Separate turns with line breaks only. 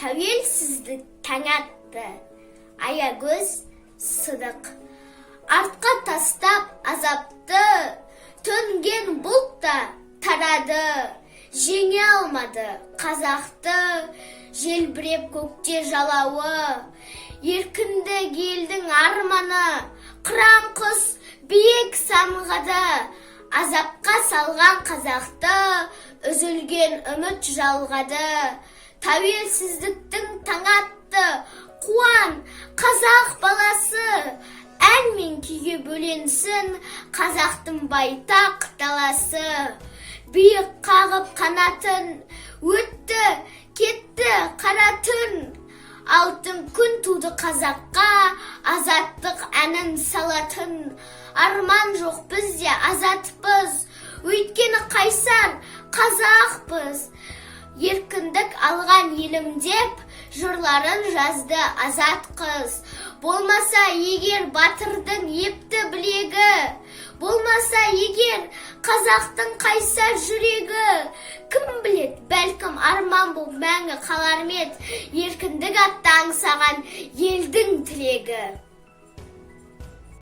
тәуелсіздік таң атты, аягөз сыдық. Артқа тастап азапты, төнген бұлтта тарады. Жеңе алмады қазақты, желбіреп көкте жалауы. Еркіндік елдің арманы, қыран құс биік самғады. Азапқа салған қазақты, үзілген үміт жалғады. Тәуелсіздіктің таң атты, қуан қазақ баласы. Ән мен күйге бөленсін қазақтың байтақ даласы. Биік қағып қанатын, өтті, кетті қара түн. Алтын күн туды қазаққа, азаттық әнін салатын. Арман жоқ бізде азатпыз, өйткені қайсар қазақпыз. Еркіндік алған елім деп, жырларын жазды азат қыз. Болмаса егер батырдың епті білегі, болмаса егер қазақтың қайсар жүрегі, кім білет, бәлкім арман бұл мәңгі қалар ме еді, еркіндік атты аңсаған елдің тілегі.